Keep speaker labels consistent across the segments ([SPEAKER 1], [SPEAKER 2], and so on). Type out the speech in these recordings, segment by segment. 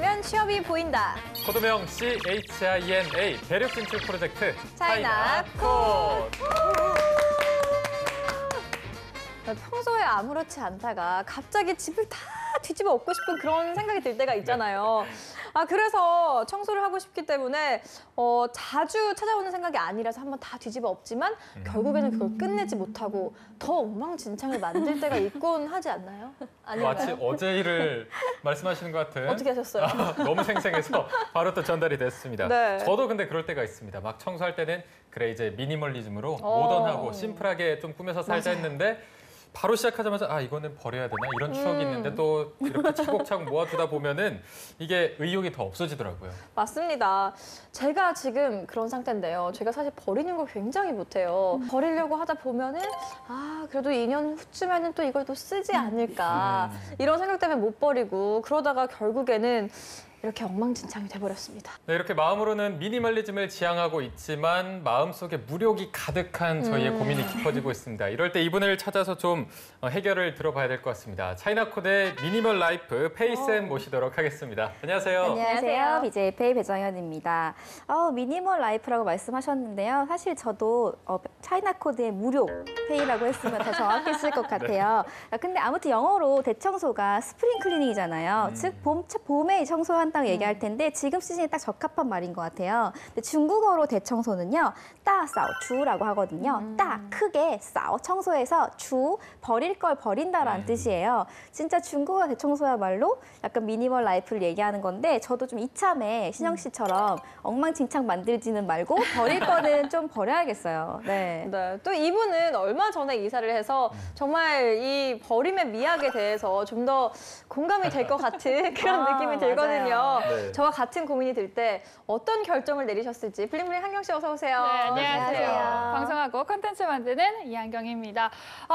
[SPEAKER 1] 되면 취업이 보인다.
[SPEAKER 2] 코드명 CHINA 대륙 진출 프로젝트
[SPEAKER 1] 차이나 콧. 평소에 아무렇지 않다가 갑자기 집을 다 뒤집어 엎고 싶은 그런 생각이 들 때가 있잖아요. 그래서 청소를 하고 싶기 때문에 자주 찾아오는 생각이 아니라서 한번 다 뒤집어 엎지만 결국에는 그걸 끝내지 못하고 더 엉망진창을 만들 때가 있곤 하지 않나요? 아닌가요?
[SPEAKER 2] 마치 어제 일을 말씀하시는 것 같은.
[SPEAKER 1] 어떻게 하셨어요?
[SPEAKER 2] 너무 생생해서 바로 또 전달이 됐습니다.
[SPEAKER 1] 네.
[SPEAKER 2] 저도 근데 그럴 때가 있습니다. 막 청소할 때는 그래 이제 미니멀리즘으로 모던하고 심플하게 좀 꾸며서 살자 했는데 바로 시작하자마자 이거는 버려야 되나 이런 추억이 있는데 또 이렇게 차곡차곡 모아두다 보면은 이게 의욕이 더 없어지더라고요.
[SPEAKER 1] 맞습니다. 제가 지금 그런 상태인데요. 제가 사실 버리는 걸 굉장히 못해요. 버리려고 하다 보면은 그래도 2년 후쯤에는 또 이걸 또 쓰지 않을까 이런 생각 때문에 못 버리고 그러다가 결국에는 이렇게 엉망진창이 돼버렸습니다.
[SPEAKER 2] 네, 이렇게 마음으로는 미니멀리즘을 지향하고 있지만 마음속에 무력이 가득한 저희의 고민이 깊어지고 있습니다. 이럴 때 이분을 찾아서 좀 해결을 들어봐야 될 것 같습니다. 차이나코드의 미니멀 라이프 페이쌤 모시도록 하겠습니다. 안녕하세요.
[SPEAKER 3] 안녕하세요. BJ 페이 배정현입니다. 미니멀 라이프라고 말씀하셨는데요. 사실 저도 차이나코드의 무료 페이라고 했으면 더 정확했을 것 같아요. 근데 아무튼 영어로 대청소가 스프링 클리닝이잖아요. 즉 봄에 청소한 다고 얘기할 텐데 지금 시즌에 딱 적합한 말인 것 같아요. 근데 중국어로 대청소는요, 따싸오 주라고 하거든요. 따 크게 싸오 청소해서 주 버릴 걸 버린다라는 뜻이에요. 진짜 중국어 대청소야말로 약간 미니멀 라이프를 얘기하는 건데 저도 좀 이참에 신영 씨처럼 엉망진창 만들지는 말고 버릴 거는 좀 버려야겠어요. 네.
[SPEAKER 1] 네. 또 이분은 얼마 전에 이사를 해서 정말 이 버림의 미학에 대해서 좀 더 공감이 될 것 같은 그런 느낌이 들거든요.
[SPEAKER 2] 네.
[SPEAKER 1] 저와 같은 고민이 들 때 어떤 결정을 내리셨을지 블링블링 한경 씨 어서 오세요.
[SPEAKER 4] 네, 안녕하세요.
[SPEAKER 3] 안녕하세요.
[SPEAKER 4] 방송하고 콘텐츠 만드는 이한경입니다.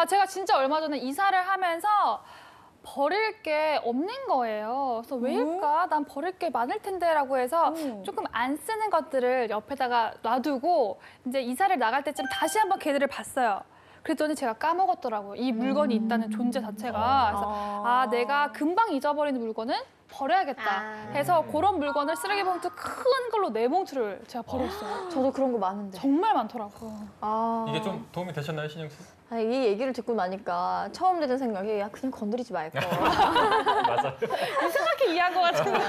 [SPEAKER 4] 제가 진짜 얼마 전에 이사를 하면서 버릴 게 없는 거예요. 그래서 왜일까? 난 버릴 게 많을 텐데라고 해서 조금 안 쓰는 것들을 옆에다가 놔두고 이제 이사를 나갈 때쯤 다시 한번 걔들을 봤어요. 그랬더니 제가 까먹었더라고요. 이 물건이 있다는 존재 자체가. 그래서 내가 금방 잊어버리는 물건은 버려야겠다 해서 그런 물건을 쓰레기 봉투 큰 걸로 4봉투를 제가 버렸어요.
[SPEAKER 1] 저도 그런 거 많은데.
[SPEAKER 4] 정말 많더라고요.
[SPEAKER 2] 이게 좀 도움이 되셨나요, 신영 씨?
[SPEAKER 1] 이 얘기를 듣고 나니까 처음 드는 생각이 그냥 건드리지 말걸.
[SPEAKER 2] 맞아요.
[SPEAKER 4] 이상하게 이해한 것 같은데.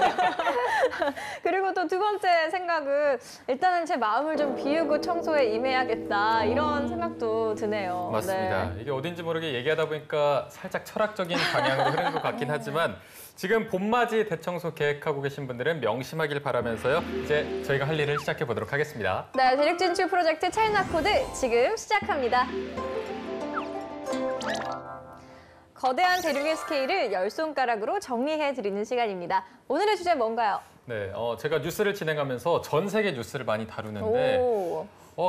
[SPEAKER 1] 그리고 또 두 번째 생각은 일단은 제 마음을 좀 비우고 청소에 임해야겠다 이런 생각도 드네요.
[SPEAKER 2] 맞습니다.
[SPEAKER 1] 네.
[SPEAKER 2] 이게 어딘지 모르게 얘기하다 보니까 살짝 철학적인 방향으로 흐르는 것 같긴 하지만 지금 봄맞이 대청소 계획하고 계신 분들은 명심하길 바라면서요. 이제 저희가 할 일을 시작해 보도록 하겠습니다.
[SPEAKER 1] 네, 대륙 진출 프로젝트 차이나코드 지금 시작합니다. 거대한 대륙의 스케일을 10손가락으로 정리해드리는 시간입니다. 오늘의 주제 뭔가요?
[SPEAKER 2] 네, 제가 뉴스를 진행하면서 전 세계 뉴스를 많이 다루는데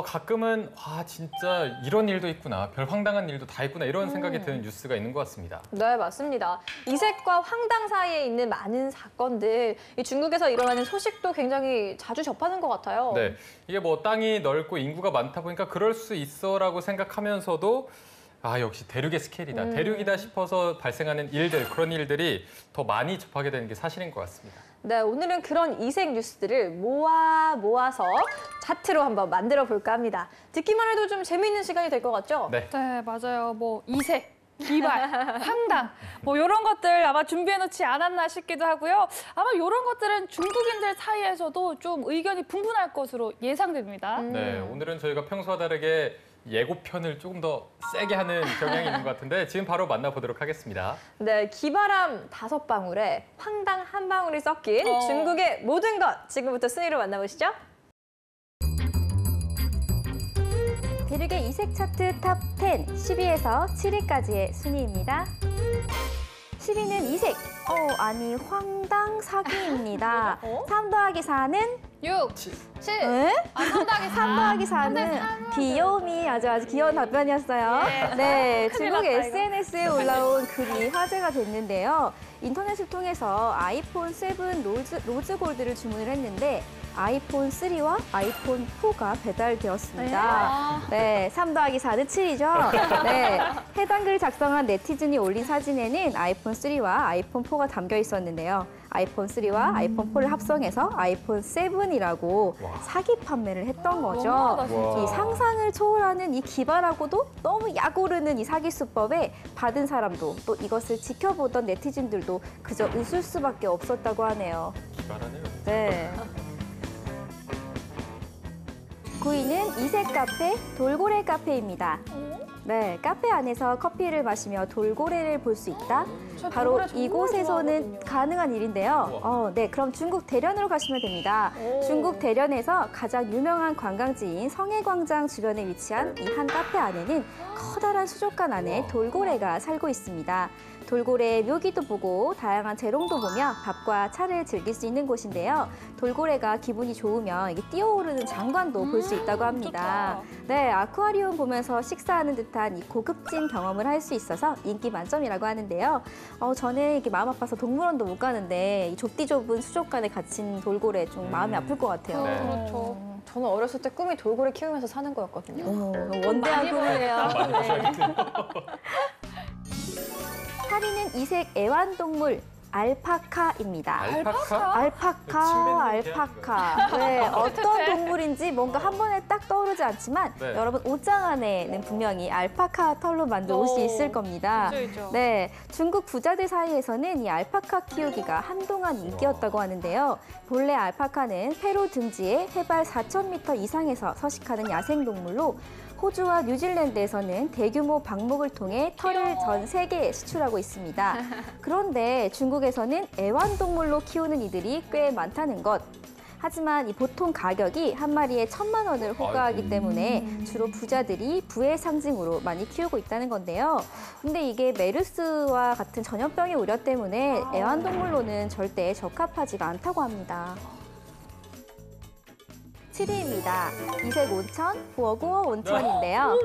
[SPEAKER 2] 가끔은 진짜 이런 일도 있구나, 별 황당한 일도 다 있구나 이런 생각이 드는 뉴스가 있는 것 같습니다.
[SPEAKER 1] 네, 맞습니다. 이색과 황당 사이에 있는 많은 사건들, 이 중국에서 일어나는 소식도 굉장히 자주 접하는 것 같아요.
[SPEAKER 2] 네, 이게 뭐 땅이 넓고 인구가 많다 보니까 그럴 수 있어라고 생각하면서도 역시 대륙의 스케일이다, 대륙이다 싶어서 발생하는 일들, 그런 일들이 더 많이 접하게 되는 게 사실인 것 같습니다.
[SPEAKER 1] 네, 오늘은 그런 이색 뉴스들을 모아서 차트로 한번 만들어 볼까 합니다. 듣기만 해도 좀 재미있는 시간이 될 것 같죠?
[SPEAKER 2] 네.
[SPEAKER 4] 네, 맞아요. 뭐 이색, 기발, 황당 뭐 이런 것들 아마 준비해놓지 않았나 싶기도 하고요. 아마 이런 것들은 중국인들 사이에서도 좀 의견이 분분할 것으로 예상됩니다.
[SPEAKER 2] 네, 오늘은 저희가 평소와 다르게 예고편을 조금 더 세게 하는 경향이 있는 것 같은데 지금 바로 만나보도록 하겠습니다.
[SPEAKER 1] 네, 기발함 5방울에 황당 1방울이 섞인 중국의 모든 것. 지금부터 순위로 만나보시죠.
[SPEAKER 3] 대륙의 이색 차트 탑 10, 10위에서 7위까지의 순위입니다. 10위는 이색, 아니 황당 사기입니다. 3 더하기 4는
[SPEAKER 4] 6,
[SPEAKER 1] 7.
[SPEAKER 4] 3 더하기 4.
[SPEAKER 3] 3 더하기 4는 귀여움이 아주 귀여운 답변이었어요. 네, 중국 SNS에 올라온 글이 화제가 됐는데요. 인터넷을 통해서 아이폰 7 로즈 골드를 주문을 했는데 아이폰 3와 아이폰 4가 배달되었습니다. 네, 3 더하기 4는 7이죠. 네, 해당 글 작성한 네티즌이 올린 사진에는 아이폰 3와 아이폰 4가 담겨 있었는데요. 아이폰 3와 아이폰 4를 합성해서 아이폰 7이라고 사기 판매를 했던 거죠.
[SPEAKER 4] 너무하다, 진짜.
[SPEAKER 3] 이 상상을 초월하는 이 기발하고도 너무 약오르는 이 사기 수법에 받은 사람도 또 이것을 지켜보던 네티즌들도 그저 웃을 수밖에 없었다고 하네요.
[SPEAKER 2] 기발하네요.
[SPEAKER 3] 네. 9위는 이색 카페 돌고래 카페입니다. 네, 카페 안에서 커피를 마시며 돌고래를 볼 수 있다.
[SPEAKER 1] 저
[SPEAKER 3] 바로
[SPEAKER 1] 돌고래 정말
[SPEAKER 3] 이곳에서는
[SPEAKER 1] 좋아하거든요.
[SPEAKER 3] 가능한 일인데요. 네, 그럼 중국 대련으로 가시면 됩니다.
[SPEAKER 1] 오.
[SPEAKER 3] 중국 대련에서 가장 유명한 관광지인 성해광장 주변에 위치한 이 한 카페 안에는 커다란 수족관 안에 돌고래가 살고 있습니다. 돌고래의 묘기도 보고 다양한 재롱도 보며 밥과 차를 즐길 수 있는 곳인데요. 돌고래가 기분이 좋으면 이게 뛰어오르는 장관도 볼 수 있다고 합니다. 네, 아쿠아리움 보면서 식사하는 듯한 이 고급진 경험을 할 수 있어서 인기 만점이라고 하는데요. 저는 이렇게 마음 아파서 동물원도 못 가는데 이 좁디 좁은 수족관에 갇힌 돌고래 좀 마음이 아플 것 같아요.
[SPEAKER 2] 네.
[SPEAKER 4] 그렇죠.
[SPEAKER 1] 저는 어렸을 때 꿈이 돌고래 키우면서 사는 거였거든요.
[SPEAKER 3] 원대한
[SPEAKER 4] 많이
[SPEAKER 3] 꿈이에요.
[SPEAKER 2] 많이 보셔야겠네요.
[SPEAKER 3] 8위는 이색 애완동물 알파카입니다.
[SPEAKER 2] 알파카?
[SPEAKER 3] 알파카,
[SPEAKER 2] 침뱉는
[SPEAKER 3] 알파카. 네, 어떤 동물인지 뭔가 한 번에 딱 떠오르지 않지만
[SPEAKER 2] 네.
[SPEAKER 3] 여러분 옷장 안에는 분명히 알파카 털로 만든 옷이 있을 겁니다.
[SPEAKER 4] 있죠.
[SPEAKER 3] 네, 중국 부자들 사이에서는 이 알파카 키우기가 한동안 인기였다고 하는데요. 본래 알파카는 페루 등지에 해발 4,000m 이상에서 서식하는 야생동물로 호주와 뉴질랜드에서는 대규모 방목을 통해 털을 전 세계에 수출하고 있습니다. 그런데 중국에서는 애완동물로 키우는 이들이 꽤 많다는 것. 하지만 이 보통 가격이 한 마리에 1,000만 원을 호가하기 때문에 주로 부자들이 부의 상징으로 많이 키우고 있다는 건데요. 근데 이게 메르스와 같은 전염병의 우려 때문에 애완동물로는 절대 적합하지가 않다고 합니다. 7위입니다. 이색 온천, 부어구어 온천인데요.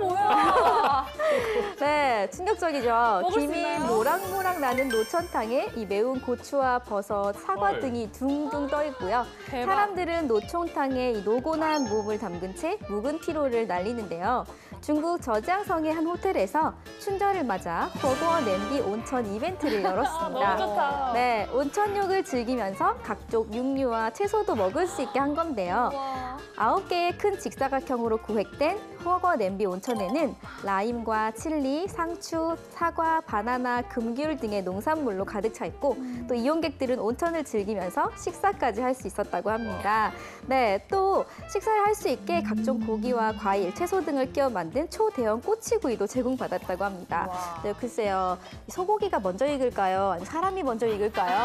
[SPEAKER 3] 네, 충격적이죠.
[SPEAKER 4] 먹을 수
[SPEAKER 3] 김이
[SPEAKER 4] 있나요?
[SPEAKER 3] 모락모락 나는 노천탕에 이 매운 고추와 버섯, 사과
[SPEAKER 2] 헐.
[SPEAKER 3] 등이 둥둥 떠 있고요.
[SPEAKER 4] 대박.
[SPEAKER 3] 사람들은 노총탕에 이 노곤한 몸을 담근 채 묵은 피로를 날리는데요. 중국 저지앙성의 한 호텔에서 춘절을 맞아 버거워 냄비 온천 이벤트를 열었습니다.
[SPEAKER 4] 너무 좋다.
[SPEAKER 3] 네, 온천욕을 즐기면서 각종 육류와 채소도 먹을 수 있게 한 건데요.
[SPEAKER 4] 와.
[SPEAKER 3] 9개의 큰 직사각형으로 구획된 허거 냄비 온천에는 라임과 칠리, 상추, 사과, 바나나, 금귤 등의 농산물로 가득 차 있고 또 이용객들은 온천을 즐기면서 식사까지 할 수 있었다고 합니다. 네, 또 식사를 할 수 있게 각종 고기와 과일, 채소 등을 끼워 만든 초대형 꼬치구이도 제공받았다고 합니다.
[SPEAKER 1] 와.
[SPEAKER 3] 네, 글쎄요, 소고기가 먼저 익을까요? 아니면 사람이 먼저 익을까요?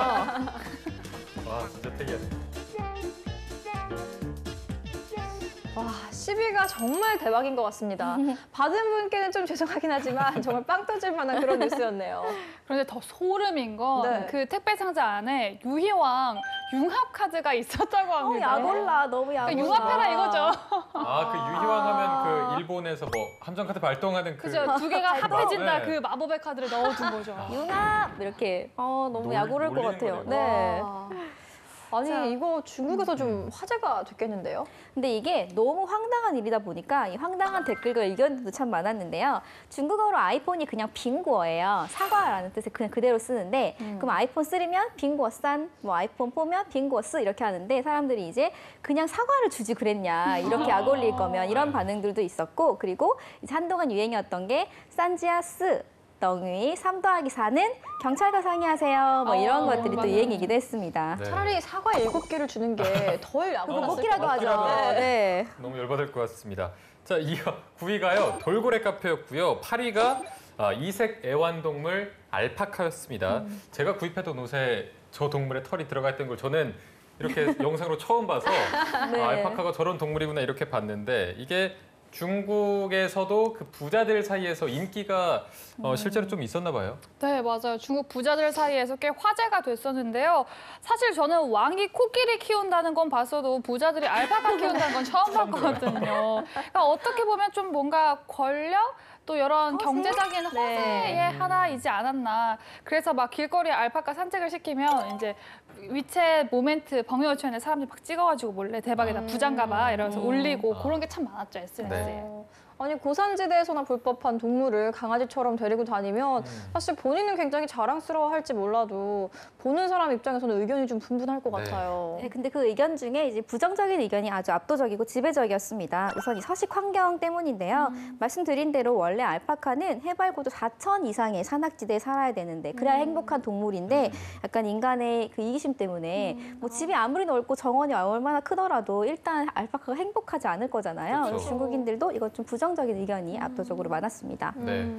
[SPEAKER 2] 와, 진짜 특이하네요.
[SPEAKER 1] 와, 10위가 정말 대박인 것 같습니다. 받은 분께는 좀 죄송하긴 하지만 정말 빵 터질 만한 그런 뉴스였네요.
[SPEAKER 4] 그런데 더 소름인 건
[SPEAKER 1] 네.
[SPEAKER 4] 그 택배 상자 안에 유희왕 융합 카드가 있었다고 합니다.
[SPEAKER 3] 약올라, 너무 약올라.
[SPEAKER 4] 그러니까 융합해라 이거죠.
[SPEAKER 2] 아, 그 유희왕 하면 그 일본에서 뭐 함정카드 발동하는 그
[SPEAKER 4] 그죠? 두 개가 합해진다
[SPEAKER 2] 네.
[SPEAKER 4] 그 마법의 카드를 넣어둔 거죠.
[SPEAKER 3] 융합 이렇게 너무 약오를 것
[SPEAKER 2] 놀리는
[SPEAKER 3] 같아요.
[SPEAKER 2] 거네요.
[SPEAKER 3] 네.
[SPEAKER 1] 와. 아니,
[SPEAKER 3] 자.
[SPEAKER 1] 이거 중국에서 좀 화제가 됐겠는데요?
[SPEAKER 3] 근데 이게 너무 황당한 일이다 보니까 이 황당한 댓글과 의견들도 참 많았는데요. 중국어로 아이폰이 그냥 빙고어예요. 사과라는 뜻을 그냥 그대로 쓰는데 그럼 아이폰 3면 빙고산, 뭐 아이폰 4면 빙고스 이렇게 하는데 사람들이 이제 그냥 사과를 주지 그랬냐 이렇게 약 올릴 거면 이런 반응들도 있었고 그리고 이제 한동안 유행이었던 게 산지아스 덩이 3 더하기 4는 경찰과 상의하세요. 뭐 이런 것들이 또 유행이기도 했습니다.
[SPEAKER 2] 네.
[SPEAKER 1] 차라리 사과 7개를 주는 게 덜 약올랐을 것
[SPEAKER 3] 먹기라도 하죠.
[SPEAKER 2] 먹기라도.
[SPEAKER 3] 네.
[SPEAKER 2] 너무 열받을 것 같습니다. 자, 이어 9위가요. 돌고래 카페였고요. 8위가 이색 애완동물 알파카였습니다. 제가 구입했던 옷에 저 동물의 털이 들어가 있던 걸 저는 이렇게 영상으로 처음 봐서
[SPEAKER 3] 네.
[SPEAKER 2] 알파카가 저런 동물이구나 이렇게 봤는데 이게 중국에서도 그 부자들 사이에서 인기가 실제로 좀 있었나 봐요.
[SPEAKER 4] 네, 맞아요. 중국 부자들 사이에서 꽤 화제가 됐었는데요. 사실 저는 왕이 코끼리 키운다는 건 봤어도 부자들이 알파카 키운다는 건 처음 봤거든요. 그러니까 어떻게 보면 좀 뭔가 권력 또 이런 경제적인 허세의
[SPEAKER 1] 네.
[SPEAKER 4] 하나이지 않았나. 그래서 막 길거리에 알파카 산책을 시키면 이제 위챗 모멘트 벙어유치원에 사람들이 막 찍어가지고 몰래 대박이다 부장가봐 이러면서 올리고 그런 게 참 많았죠 SNS에.
[SPEAKER 2] 네.
[SPEAKER 1] 아니 고산지대에서나 볼 법한 동물을 강아지처럼 데리고 다니면 사실 본인은 굉장히 자랑스러워할지 몰라도 보는 사람 입장에서는 의견이 좀 분분할 것
[SPEAKER 2] 네.
[SPEAKER 1] 같아요.
[SPEAKER 3] 네, 근데 그 의견 중에 이제 부정적인 의견이 아주 압도적이고 지배적이었습니다. 우선 이 서식 환경 때문인데요. 말씀드린 대로 원래 알파카는 해발 고도 4,000 이상의 산악지대에 살아야 되는데 그래야 행복한 동물인데 약간 인간의 그 이기심 때문에 뭐 집이 아무리 넓고 정원이 얼마나 크더라도 일단 알파카가 행복하지 않을 거잖아요.
[SPEAKER 2] 그렇죠.
[SPEAKER 3] 그래서 중국인들도 이것 좀 부정적인 의견이 압도적으로 많았습니다.
[SPEAKER 2] 네.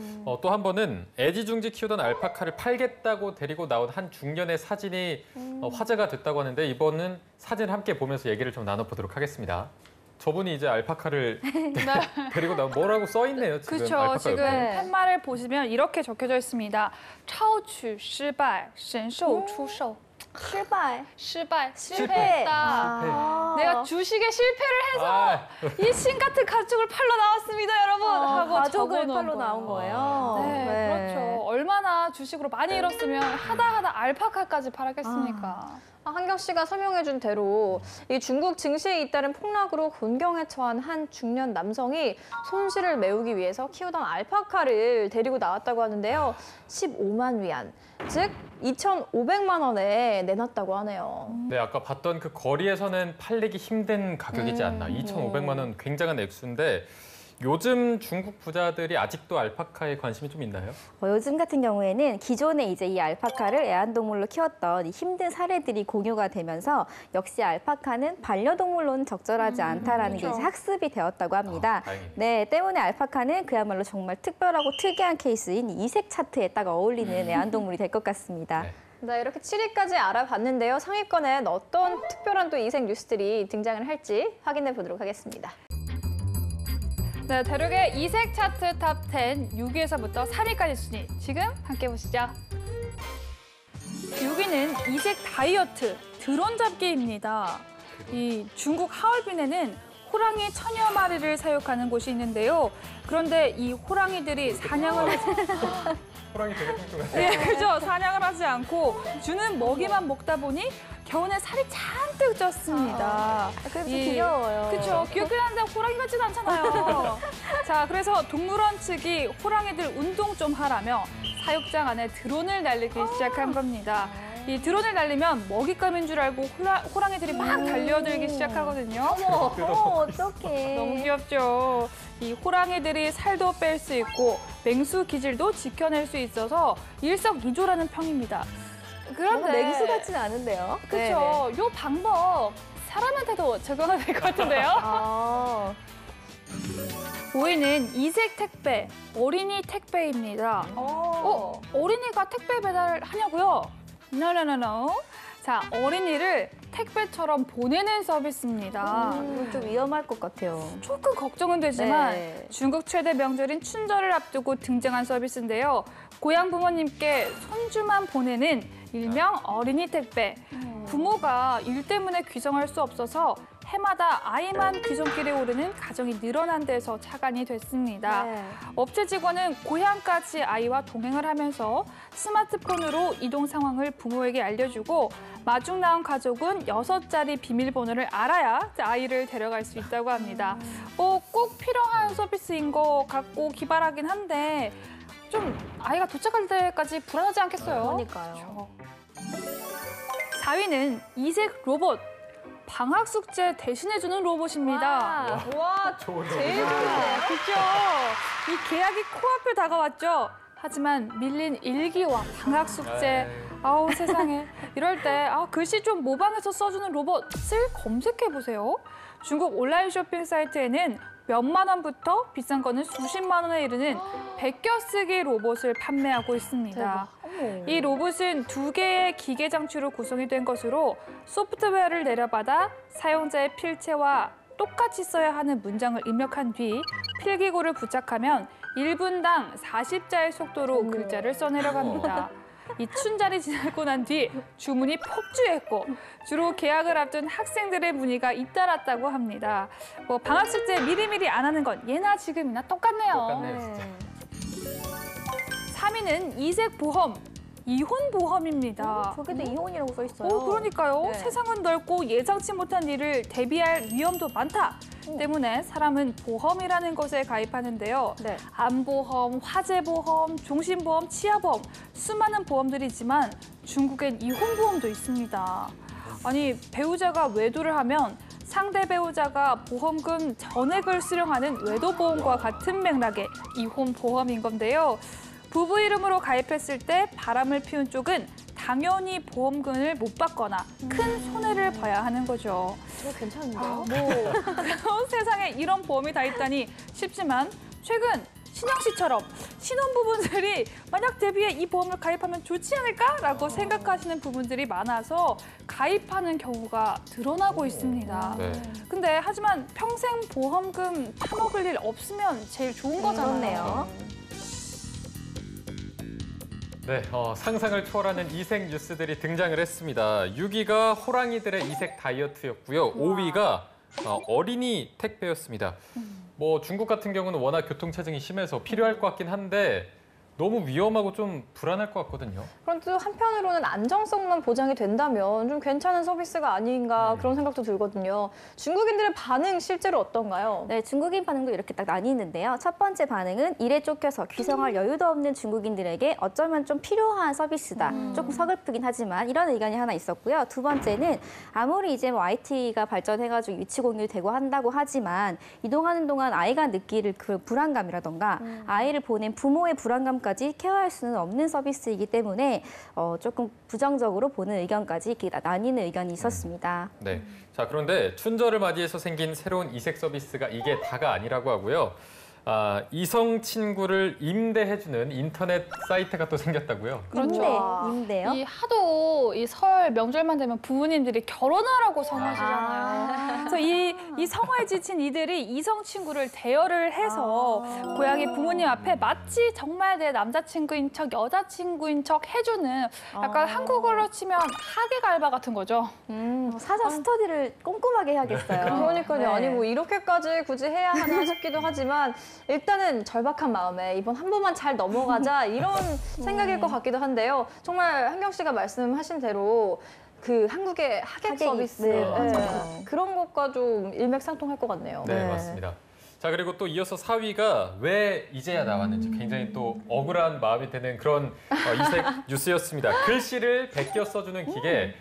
[SPEAKER 2] 또 한 번은 애지중지 키우던 알파카를 팔겠다고 데리고 나온 한 중년의 사진이 화제가 됐다고 하는데 이번은 사진을 함께 보면서 얘기를 좀 나눠보도록 하겠습니다. 저분이 이제 알파카를 데리고 나온 뭐라고 써 있네요. 지금
[SPEAKER 4] 그렇죠.
[SPEAKER 2] 알파카
[SPEAKER 4] 지금
[SPEAKER 2] 옆에.
[SPEAKER 4] 팻말을 보시면 이렇게 적혀져 있습니다. 超取失败,神兽出售.
[SPEAKER 3] 출발.
[SPEAKER 4] 실패했다. 내가 주식에 실패를 해서
[SPEAKER 2] 아,
[SPEAKER 4] 이 신 같은 가축을 팔러 나왔습니다, 여러분. 하고
[SPEAKER 3] 가족을
[SPEAKER 4] 적어놓은
[SPEAKER 3] 팔로
[SPEAKER 4] 거예요.
[SPEAKER 3] 나온 거예요.
[SPEAKER 4] 네, 그렇죠. 얼마나 주식으로 많이 잃었으면 하다 알파카까지 팔았겠습니까?
[SPEAKER 1] 한경 씨가 설명해준 대로 이 중국 증시에 잇따른 폭락으로 곤경에 처한 한 중년 남성이 손실을 메우기 위해서 키우던 알파카를 데리고 나왔다고 하는데요. 15만 위안, 즉 2,500만 원에 내놨다고 하네요.
[SPEAKER 2] 네, 아까 봤던 그 거리에서는 팔리기 힘든 가격이지 않나. 2,500만 원 굉장한 액수인데 요즘 중국 부자들이 아직도 알파카에 관심이 좀 있나요?
[SPEAKER 3] 요즘 같은 경우에는 기존에 이제 이 알파카를 애완동물로 키웠던 이 힘든 사례들이 공유가 되면서 역시 알파카는 반려동물로는 적절하지 않다라는 게 이제 학습이 되었다고 합니다.
[SPEAKER 2] 다행이네요.
[SPEAKER 3] 네, 때문에 알파카는 그야말로 정말 특별하고 특이한 케이스인 이색 차트에 딱 어울리는 애완동물이 될 것 같습니다.
[SPEAKER 2] 네.
[SPEAKER 1] 네, 이렇게 7위까지 알아봤는데요. 상위권엔 어떤 특별한 또 이색 뉴스들이 등장을 할지 확인해 보도록 하겠습니다.
[SPEAKER 4] 네, 대륙의 이색 차트 탑 10, 6위에서부터 3위까지 순위. 지금 함께 보시죠. 6위는 이색 다이어트 드론 잡기입니다. 이 중국 하얼빈에는 호랑이 천여 마리를 사육하는 곳이 있는데요. 그런데 이 호랑이들이 사냥을 하지
[SPEAKER 2] 호랑이 되게 뚱뚱하네요.
[SPEAKER 4] 예, 그죠. 사냥을 하지 않고 주는 먹이만 먹다 보니 겨우내 살이 잔뜩 쪘습니다.
[SPEAKER 3] 그래서 귀여워요.
[SPEAKER 4] 그렇죠. 귀엽긴 한데 호랑이 같지는 않잖아요. 자, 그래서 동물원 측이 호랑이들 운동 좀 하라며 사육장 안에 드론을 날리기 시작한 겁니다. 이 드론을 날리면 먹잇감인 줄 알고 호랑이들이 막 달려들기 시작하거든요.
[SPEAKER 3] 어떡해.
[SPEAKER 4] 너무 귀엽죠. 이 호랑이들이 살도 뺄 수 있고 맹수 기질도 지켜낼 수 있어서 일석이조라는 평입니다. 그런데
[SPEAKER 3] 맹수 같지는 않은데요.
[SPEAKER 4] 그렇죠. 이 방법 사람한테도 적용이 될 것 같은데요.
[SPEAKER 3] 아,
[SPEAKER 4] 5위는 이색 택배, 어린이 택배입니다. 어린이가 택배 배달을 하냐고요? No. 자, 어린이를 택배처럼 보내는 서비스입니다.
[SPEAKER 3] 이건 좀 위험할 것 같아요.
[SPEAKER 4] 조금 걱정은 되지만
[SPEAKER 3] 네.
[SPEAKER 4] 중국 최대 명절인 춘절을 앞두고 등장한 서비스인데요. 고향 부모님께 손주만 보내는 일명 어린이 택배. 부모가 일 때문에 귀성할 수 없어서 해마다 아이만 귀성길에 오르는 가정이 늘어난 데서 착안이 됐습니다.
[SPEAKER 3] 네.
[SPEAKER 4] 업체 직원은 고향까지 아이와 동행을 하면서 스마트폰으로 이동 상황을 부모에게 알려주고 마중 나온 가족은 6자리 비밀번호를 알아야 아이를 데려갈 수 있다고 합니다. 꼭 필요한 서비스인 것 같고 기발하긴 한데 좀 아이가 도착할 때까지 불안하지 않겠어요?
[SPEAKER 3] 그러니까요.
[SPEAKER 4] 4위는 이색 로봇. 방학 숙제 대신해주는 로봇입니다.
[SPEAKER 1] 와,
[SPEAKER 2] 좋은
[SPEAKER 1] 제일
[SPEAKER 2] 로봇이네요.
[SPEAKER 1] 좋은데요?
[SPEAKER 4] 그죠? 이 계약이 코앞에 다가왔죠. 하지만 밀린 일기와 방학 숙제, 아우 세상에. 이럴 때 글씨 좀 모방해서 써주는 로봇을 검색해보세요. 중국 온라인 쇼핑 사이트에는 몇만 원부터 비싼 거는 수십만 원에 이르는 베껴쓰기 로봇을 판매하고 있습니다. 이 로봇은 2개의 기계 장치로 구성이 된 것으로 소프트웨어를 내려받아 사용자의 필체와 똑같이 써야 하는 문장을 입력한 뒤 필기구를 부착하면 1분당 40자의 속도로 글자를 써내려갑니다. 이 춘절이 지나고 난 뒤 주문이 폭주했고 주로 개학을 앞둔 학생들의 문의가 잇따랐다고 합니다. 방학 숙제 미리미리 안 하는 건 예나 지금이나 똑같네요.
[SPEAKER 2] 똑같네요, 진짜.
[SPEAKER 4] 3위는 이색 보험, 이혼 보험입니다.
[SPEAKER 3] 저기도 이혼이라고 써 있어요.
[SPEAKER 4] 그러니까요.
[SPEAKER 1] 네.
[SPEAKER 4] 세상은 넓고 예상치 못한 일을 대비할 위험도 많다. 때문에 사람은 보험이라는 것에 가입하는데요.
[SPEAKER 1] 네.
[SPEAKER 4] 암보험, 화재보험, 종신보험, 치아보험, 수많은 보험들이지만 중국엔 이혼보험도 있습니다. 아니, 배우자가 외도를 하면 상대 배우자가 보험금 전액을 수령하는 외도보험과 같은 맥락의 이혼보험인 건데요. 부부 이름으로 가입했을 때 바람을 피운 쪽은 당연히 보험금을 못 받거나 큰 손해를 봐야 하는 거죠.
[SPEAKER 1] 이거 괜찮은데요?
[SPEAKER 4] 세상에 이런 보험이 다 있다니 싶지만 최근 신영 씨처럼 신혼부부들이 만약 데뷔해 이 보험을 가입하면 좋지 않을까라고 생각하시는 부분들이 많아서 가입하는 경우가 드러나고 있습니다.
[SPEAKER 2] 네.
[SPEAKER 4] 근데 하지만 평생 보험금 타먹을 일 없으면 제일 좋은 거잖아요.
[SPEAKER 3] 그렇네요.
[SPEAKER 2] 네, 상상을 초월하는 이색 뉴스들이 등장을 했습니다. 6위가 호랑이들의 이색 다이어트였고요. 5위가 어린이 택배였습니다. 뭐 중국 같은 경우는 워낙 교통체증이 심해서 필요할 것 같긴 한데 너무 위험하고 좀 불안할 것 같거든요.
[SPEAKER 1] 그런데 또 한편으로는 안정성만 보장이 된다면 좀 괜찮은 서비스가 아닌가 그런 생각도 들거든요. 중국인들의 반응 실제로 어떤가요?
[SPEAKER 3] 네, 중국인 반응도 이렇게 딱 나뉘는데요. 첫 번째 반응은 일에 쫓겨서 귀성할 여유도 없는 중국인들에게 어쩌면 좀 필요한 서비스다. 조금 서글프긴 하지만 이런 의견이 하나 있었고요. 두 번째는 아무리 이제 뭐 IT가 발전해가지고 위치 공유를 되고 한다고 하지만 이동하는 동안 아이가 느낄 그 불안감이라던가 아이를 보낸 부모의 불안감까지 케어할 수는 없는 서비스이기 때문에 조금 부정적으로 보는 의견까지 이렇게 나뉘는 의견이 있었습니다.
[SPEAKER 2] 네. 자, 그런데 춘절을 맞이해서 생긴 새로운 이색 서비스가 이게 다가 아니라고 하고요. 이성 친구를 임대해주는 인터넷 사이트가 또 생겼다고요.
[SPEAKER 1] 그렇죠.
[SPEAKER 3] 임대요?
[SPEAKER 4] 이 하도 이 설 명절만 되면 부모님들이 결혼하라고 선호하시잖아요. 그래서 이 성화에 지친 이들이 이성 친구를 대여를 해서 고향의 부모님 앞에 마치 정말 내 남자친구인 척, 여자친구인 척 해주는 약간 한국어로 치면 하객 알바 같은 거죠.
[SPEAKER 3] 사전 스터디를 꼼꼼하게 해야겠어요.
[SPEAKER 1] 그러니까요.
[SPEAKER 3] 네.
[SPEAKER 1] 아니 뭐 이렇게까지 굳이 해야 하나 싶기도 하지만 일단은 절박한 마음에 이번 한 번만 잘 넘어가자 이런 생각일 것 같기도 한데요. 정말 한경 씨가 말씀하신 대로 그 한국의 하객
[SPEAKER 3] 하객이,
[SPEAKER 1] 서비스
[SPEAKER 3] 네,
[SPEAKER 1] 맞아요. 그런 것과 좀 일맥상통할 것 같네요.
[SPEAKER 2] 네, 맞습니다. 자, 그리고 또 이어서 4위가 왜 이제야 나왔는지 굉장히 또 억울한 마음이 드는 그런 이색 뉴스였습니다. 글씨를 베껴 써주는 기계.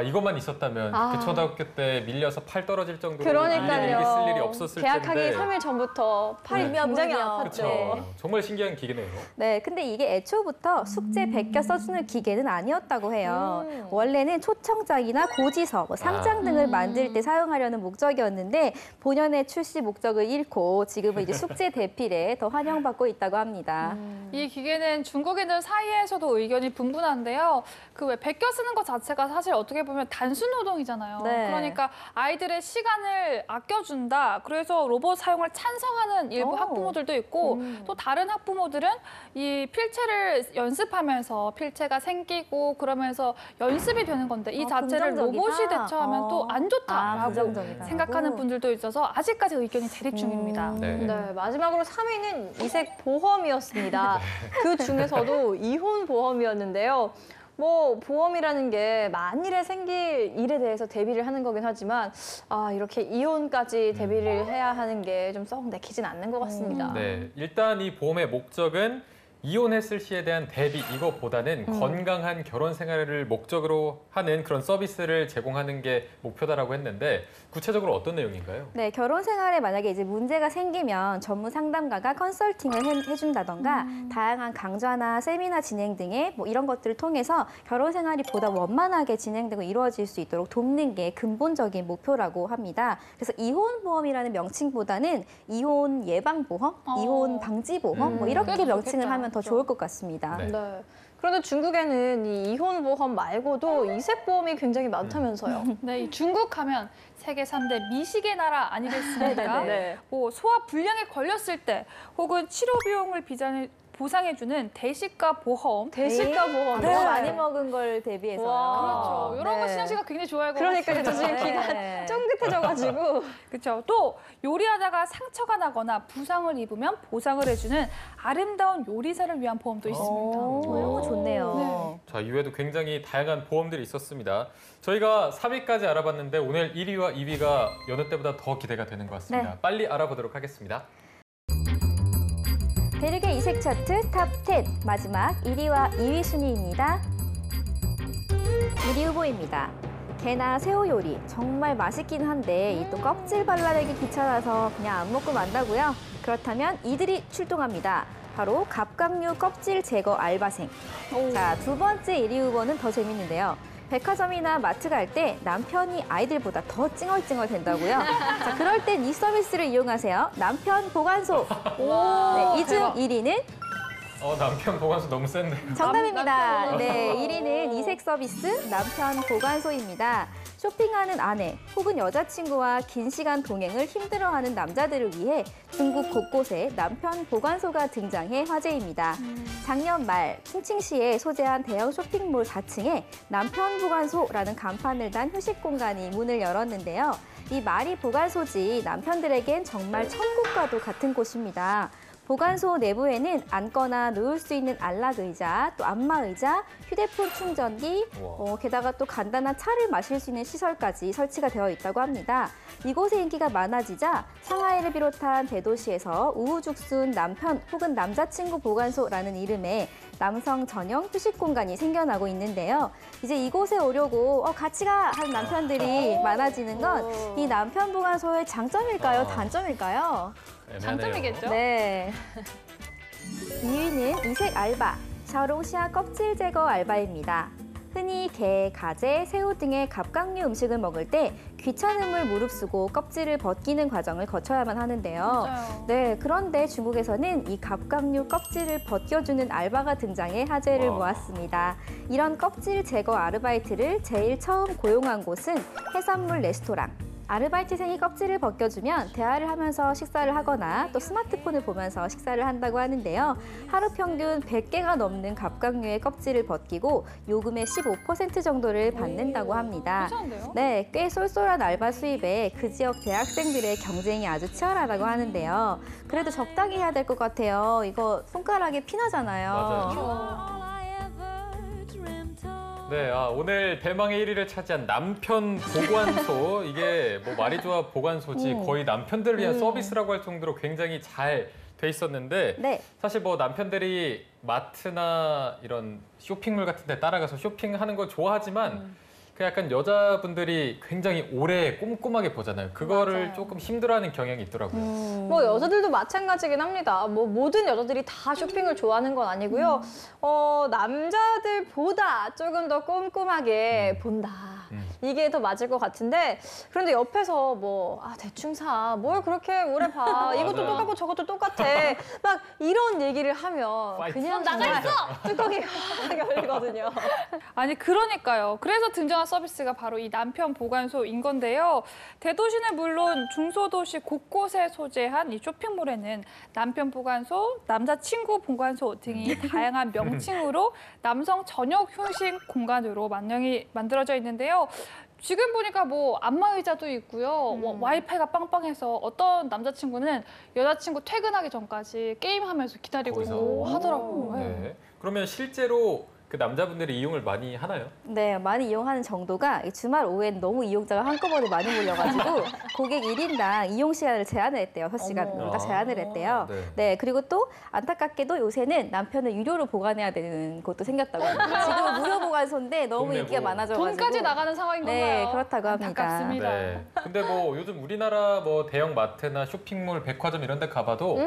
[SPEAKER 2] 이것만 있었다면 그 초등학교 때 밀려서 팔 떨어질 정도로
[SPEAKER 1] 그러니까요.
[SPEAKER 2] 일일이 쓸 일이 없었을
[SPEAKER 1] 계약하기
[SPEAKER 2] 텐데.
[SPEAKER 1] 3일 전부터 팔이
[SPEAKER 2] 네.
[SPEAKER 1] 굉장히
[SPEAKER 3] 물면.
[SPEAKER 1] 아팠죠.
[SPEAKER 2] 그렇죠. 정말 신기한 기계네요.
[SPEAKER 3] 네, 근데 이게 애초부터 숙제 베껴 써주는 기계는 아니었다고 해요. 원래는 초청장이나 고지서, 뭐 상장 등을 만들 때 사용하려는 목적이었는데 본연의 출시 목적을 잃고 지금은 이제 숙제 대필에 더 환영받고 있다고 합니다.
[SPEAKER 4] 이 기계는 중국인들 사이에서도 의견이 분분한데요. 그 왜 베껴 쓰는 것 자체가 사실 어떻게 보면 단순 노동이잖아요.
[SPEAKER 3] 네.
[SPEAKER 4] 그러니까 아이들의 시간을 아껴준다. 그래서 로봇 사용을 찬성하는 일부
[SPEAKER 3] 오.
[SPEAKER 4] 학부모들도 있고 또 다른 학부모들은 이 필체를 연습하면서 필체가 생기고 그러면서 연습이 되는 건데 이 자체를
[SPEAKER 3] 긍정적이다.
[SPEAKER 4] 로봇이 대처하면 또 안 좋다라고
[SPEAKER 3] 부정적이다.
[SPEAKER 4] 생각하는 분들도 있어서 아직까지 의견이 대립 중입니다.
[SPEAKER 2] 네.
[SPEAKER 1] 네, 마지막으로 3위는 이색 보험이었습니다. 그 중에서도 이혼 보험이었는데요. 뭐 보험이라는 게 만일에 생길 일에 대해서 대비를 하는 거긴 하지만 이렇게 이혼까지 대비를 해야 하는 게 좀 썩 내키진 않는 것 같습니다.
[SPEAKER 2] 네, 일단 이 보험의 목적은 이혼했을 시에 대한 대비 이것보다는 건강한 결혼 생활을 목적으로 하는 그런 서비스를 제공하는 게 목표다라고 했는데 구체적으로 어떤 내용인가요?
[SPEAKER 3] 네, 결혼 생활에 만약에 이제 문제가 생기면 전문 상담가가 컨설팅을 해준다던가 다양한 강좌나 세미나 진행 등의 뭐 이런 것들을 통해서 결혼 생활이 보다 원만하게 진행되고 이루어질 수 있도록 돕는 게 근본적인 목표라고 합니다. 그래서 이혼 보험이라는 명칭보다는 이혼 예방 보험, 이혼 방지 보험 뭐 이렇게
[SPEAKER 4] 그래도
[SPEAKER 3] 명칭을
[SPEAKER 4] 좋겠다.
[SPEAKER 3] 하면 더 좋을 것 같습니다.
[SPEAKER 2] 네.
[SPEAKER 1] 네. 그런데 중국에는 이 이혼 보험 말고도 이색 보험이 굉장히 많다면서요.
[SPEAKER 4] 네, 이 중국 하면 세계 3대 미식의 나라 아니겠습니까?
[SPEAKER 1] 네.
[SPEAKER 4] 뭐 소화 불량에 걸렸을 때 혹은 치료 비용을 보상해주는 대시가 보험.
[SPEAKER 1] 대시가 보험.
[SPEAKER 3] 너무 많이 먹은 걸 대비해서.
[SPEAKER 4] 그렇죠. 이런 거
[SPEAKER 3] 네.
[SPEAKER 4] 신영 씨가 굉장히 좋아할 것
[SPEAKER 1] 그러니까
[SPEAKER 4] 같아요.
[SPEAKER 1] 저 지금 귀가
[SPEAKER 3] 네.
[SPEAKER 1] 쫑긋해져가지고.
[SPEAKER 4] 그렇죠. 또 요리하다가 상처가 나거나 부상을 입으면 보상을 해주는 아름다운 요리사를 위한 보험도 있습니다.
[SPEAKER 3] 너무 좋네요.
[SPEAKER 2] 자, 이외에도 굉장히 다양한 보험들이 있었습니다. 저희가 3위까지 알아봤는데 오늘 1위와 2위가 여느 때보다 더 기대가 되는 것 같습니다.
[SPEAKER 3] 네.
[SPEAKER 2] 빨리 알아보도록 하겠습니다.
[SPEAKER 3] 베르게 이색 차트 탑 10 마지막 1위와 2위 순위입니다. 1위 후보입니다. 게나 새우 요리 정말 맛있긴 한데 이 또 껍질 발라내기 귀찮아서 그냥 안 먹고 만다고요? 그렇다면 이들이 출동합니다. 바로 갑각류 껍질 제거 알바생. 자, 두 번째 1위 후보는 더 재밌는데요. 백화점이나 마트 갈 때 남편이 아이들보다 더 찡얼찡얼 된다고요? 자, 그럴 땐 이 서비스를 이용하세요. 남편 보관소. 네, 이중 1위는
[SPEAKER 2] 남편 보관소 너무 센데요.
[SPEAKER 3] 정답입니다. 네, 1위는 이색 서비스 남편 보관소입니다. 쇼핑하는 아내 혹은 여자친구와 긴 시간 동행을 힘들어하는 남자들을 위해 중국 곳곳에 남편 보관소가 등장해 화제입니다. 작년 말 풍칭시에 소재한 대형 쇼핑몰 4층에 남편 보관소라는 간판을 단 휴식 공간이 문을 열었는데요. 이 말이 보관소지 남편들에겐 정말 천국과도 같은 곳입니다. 보관소 내부에는 앉거나 누울 수 있는 안락의자, 또 안마의자, 휴대폰 충전기, 게다가 또 간단한 차를 마실 수 있는 시설까지 설치가 되어 있다고 합니다. 이곳의 인기가 많아지자 상하이를 비롯한 대도시에서 우후죽순 남편 혹은 남자친구 보관소라는 이름의 남성 전용 휴식 공간이 생겨나고 있는데요. 이제 이곳에 오려고 같이 가! 하는 남편들이 많아지는 건 이 남편 보관소의 장점일까요? 단점일까요?
[SPEAKER 4] 장점이겠죠?
[SPEAKER 3] 네. 2위는 이색 알바, 샤오롱시아 껍질 제거 알바입니다. 흔히 게, 가재, 새우 등의 갑각류 음식을 먹을 때 귀찮음을 무릅쓰고 껍질을 벗기는 과정을 거쳐야만 하는데요.
[SPEAKER 4] 맞아요.
[SPEAKER 3] 네, 그런데 중국에서는 이 갑각류 껍질을 벗겨주는 알바가 등장해 화제를 모았습니다. 이런 껍질 제거 아르바이트를 제일 처음 고용한 곳은 해산물 레스토랑. 아르바이트생이 껍질을 벗겨주면 대화를 하면서 식사를 하거나 또 스마트폰을 보면서 식사를 한다고 하는데요. 하루 평균 100개가 넘는 갑각류의 껍질을 벗기고 요금의 15% 정도를 받는다고 합니다.
[SPEAKER 4] 괜찮은데요?
[SPEAKER 3] 네, 꽤 쏠쏠한 알바 수입에 그 지역 대학생들의 경쟁이 아주 치열하다고 하는데요. 그래도 적당히 해야 될 것 같아요. 이거 손가락에 피나잖아요.
[SPEAKER 2] 맞아요. 네, 오늘 대망의 1위를 차지한 남편 보관소. 이게 뭐 말이 좋아 보관소지 거의 남편들을 위한 서비스라고 할 정도로 굉장히 잘 돼 있었는데
[SPEAKER 3] 네.
[SPEAKER 2] 사실 뭐 남편들이 마트나 이런 쇼핑몰 같은 데 따라가서 쇼핑하는 걸 좋아하지만 그 약간 여자분들이 굉장히 오래 꼼꼼하게 보잖아요. 그거를
[SPEAKER 1] 맞아요.
[SPEAKER 2] 조금 힘들어하는 경향이 있더라고요.
[SPEAKER 1] 뭐 여자들도 마찬가지긴 합니다. 뭐 모든 여자들이 다 쇼핑을 좋아하는 건 아니고요. 남자들보다 조금 더 꼼꼼하게 본다. 이게 더 맞을 것 같은데 그런데 옆에서 대충 사. 뭘 그렇게 오래 봐. 이것도
[SPEAKER 2] 맞아요.
[SPEAKER 1] 똑같고 저것도 똑같아. 막 이런 얘기를 하면
[SPEAKER 2] 파이트.
[SPEAKER 1] 그냥
[SPEAKER 4] 나가
[SPEAKER 1] 정말
[SPEAKER 4] 있어!
[SPEAKER 1] 뚜껑이 확 열리거든요.
[SPEAKER 4] 아니 그러니까요. 그래서 등장한 서비스가 바로 이 남편 보관소인 건데요. 대도시는 물론 중소도시 곳곳에 소재한 이 쇼핑몰에는 남편 보관소, 남자친구 보관소 등이 다양한 명칭으로 남성 전용 휴식 공간으로 만들어져 있는데요. 지금 보니까 안마의자도 있고요. 와이파이가 빵빵해서 어떤 남자친구는 여자친구 퇴근하기 전까지 게임하면서 기다리고
[SPEAKER 2] 거기서?
[SPEAKER 4] 있고 하더라고요. 네.
[SPEAKER 2] 네. 그러면 실제로 그 남자분들이 이용을 많이 하나요?
[SPEAKER 3] 네, 많이 이용하는 정도가 이 주말 오후엔 너무 이용자가 한꺼번에 많이 몰려가지고 고객 1인당 이용 시간을 제한을 했대요. 6시간을 딱 제한을 했대요.
[SPEAKER 2] 네.
[SPEAKER 3] 네, 그리고 또 안타깝게도 요새는 남편을 유료로 보관해야 되는 곳도 생겼다고 합니다. 지금은 무료 보관소인데 너무
[SPEAKER 2] 돈
[SPEAKER 3] 인기가
[SPEAKER 2] 내고.
[SPEAKER 3] 많아져가지고
[SPEAKER 4] 돈까지 나가는 상황인 건가요?
[SPEAKER 3] 네, 그렇다고 합니다.
[SPEAKER 4] 안타깝습니다.
[SPEAKER 2] 네. 근데 요즘 우리나라 대형 마트나 쇼핑몰, 백화점 이런 데 가봐도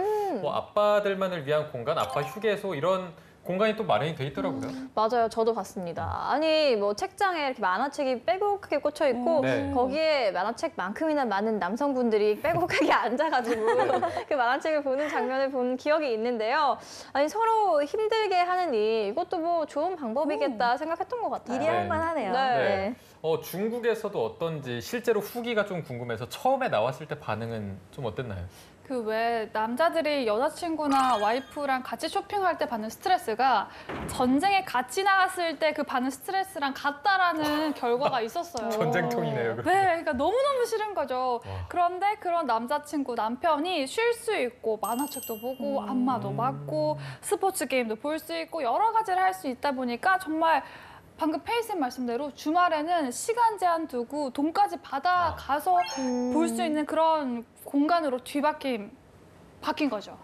[SPEAKER 2] 아빠들만을 위한 공간, 아빠 휴게소 이런 공간이 또 마련이 돼 있더라고요.
[SPEAKER 1] 맞아요. 저도 봤습니다. 아니 책장에 이렇게 만화책이 빼곡하게 꽂혀 있고
[SPEAKER 2] 네.
[SPEAKER 1] 거기에 만화책만큼이나 많은 남성분들이 빼곡하게 앉아가지고 그 만화책을 보는 장면을 본 기억이 있는데요. 아니 서로 힘들게 하는 일 이것도 좋은 방법이겠다 생각했던 것 같아요.
[SPEAKER 3] 일이 할 만하네요.
[SPEAKER 1] 네.
[SPEAKER 2] 중국에서도 어떤지 실제로 후기가 좀 궁금해서 처음에 나왔을 때 반응은 좀 어땠나요?
[SPEAKER 4] 그 왜 남자들이 여자친구나 와이프랑 같이 쇼핑할 때 받는 스트레스가 전쟁에 같이 나갔을 때 그 받는 스트레스랑 같다라는 결과가 있었어요.
[SPEAKER 2] 전쟁통이네요. 그럼.
[SPEAKER 4] 네, 그러니까 너무너무 싫은 거죠.
[SPEAKER 2] 와.
[SPEAKER 4] 그런데 그런 남자친구, 남편이 쉴 수 있고 만화책도 보고 안마도 받고 스포츠 게임도 볼 수 있고 여러 가지를 할 수 있다 보니까 정말 방금 페이스님 말씀대로 주말에는 시간 제한 두고 돈까지 받아 가서 볼 수 있는 그런 공간으로 바뀐 거죠.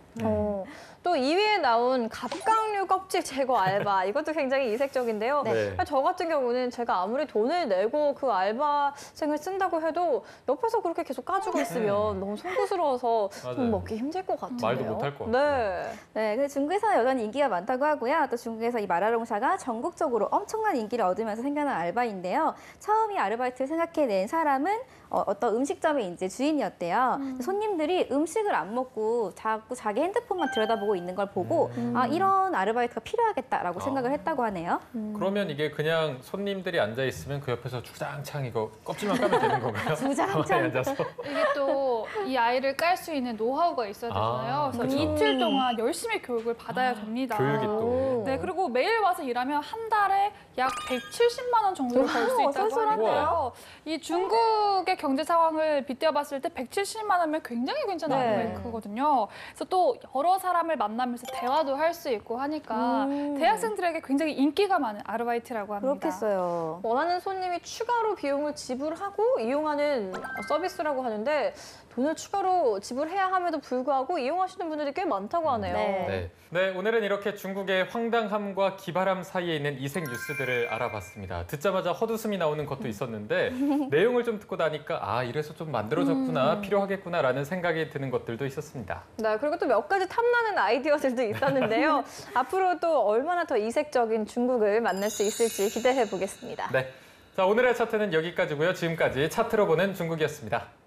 [SPEAKER 1] 또 2위에 나온 갑각류 껍질 제거 알바 이것도 굉장히 이색적인데요.
[SPEAKER 2] 네.
[SPEAKER 1] 저 같은 경우는 제가 아무리 돈을 내고 그 알바생을 쓴다고 해도 옆에서 그렇게 계속 까주고 있으면 너무 송구스러워서
[SPEAKER 2] 맞아요.
[SPEAKER 1] 돈 먹기 힘들 것 같은데요.
[SPEAKER 2] 말도 못할 것
[SPEAKER 1] 네.
[SPEAKER 3] 네, 근데 중국에서는 여전히 인기가 많다고 하고요. 또 중국에서 이 마라롱샤가 전국적으로 엄청난 인기를 얻으면서 생겨난 알바인데요. 처음 이 아르바이트를 생각해낸 사람은 어떤 음식점의 이제 주인이었대요. 손님들이 음식을 안 먹고 자꾸 자기 핸드폰만 들여다보고 있는 걸 보고 아, 이런 아르바이트가 필요하겠다라고 생각을 했다고 하네요.
[SPEAKER 2] 그러면 이게 그냥 손님들이 앉아 있으면 그 옆에서 주장창 이거 껍질만 까면 되는 건가요?
[SPEAKER 3] 주장창.
[SPEAKER 2] 가만히 앉아서.
[SPEAKER 4] 이게 또 이 아이를 깔 수 있는 노하우가 있어야 되잖아요. 그래서
[SPEAKER 2] 그렇죠.
[SPEAKER 4] 이틀 동안 열심히 교육을 받아야 됩니다.
[SPEAKER 2] 교육이 또.
[SPEAKER 4] 네, 그리고 매일 와서 일하면 한 달에 약 170만 원 정도를 벌 수 있다고
[SPEAKER 3] 쏠쏠한데요?
[SPEAKER 4] 하는데요. 이 중국의 경제 상황을 빗대어봤을 때 170만 원이면 굉장히 괜찮은
[SPEAKER 3] 네.
[SPEAKER 4] 아르바이트거든요. 그래서 또 여러 사람을 만나면서 대화도 할 수 있고 하니까 대학생들에게 굉장히 인기가 많은 아르바이트라고 합니다.
[SPEAKER 3] 그렇겠어요.
[SPEAKER 1] 원하는 손님이 추가로 비용을 지불하고 이용하는 서비스라고 하는데 돈을 추가로 지불해야 함에도 불구하고 이용하시는 분들이 꽤 많다고 하네요.
[SPEAKER 3] 네.
[SPEAKER 2] 네, 오늘은 이렇게 중국의 황당함과 기발함 사이에 있는 이색 뉴스들을 알아봤습니다. 듣자마자 헛웃음이 나오는 것도 있었는데 내용을 좀 듣고 나니까 아, 이래서 좀 만들어졌구나, 필요하겠구나라는 생각이 드는 것들도 있었습니다.
[SPEAKER 1] 네, 그리고 또 몇 가지 탐나는 아이디어들도 있었는데요. 앞으로 또 얼마나 더 이색적인 중국을 만날 수 있을지 기대해 보겠습니다.
[SPEAKER 2] 네, 자, 오늘의 차트는 여기까지고요. 지금까지 차트로 보는 중국이었습니다.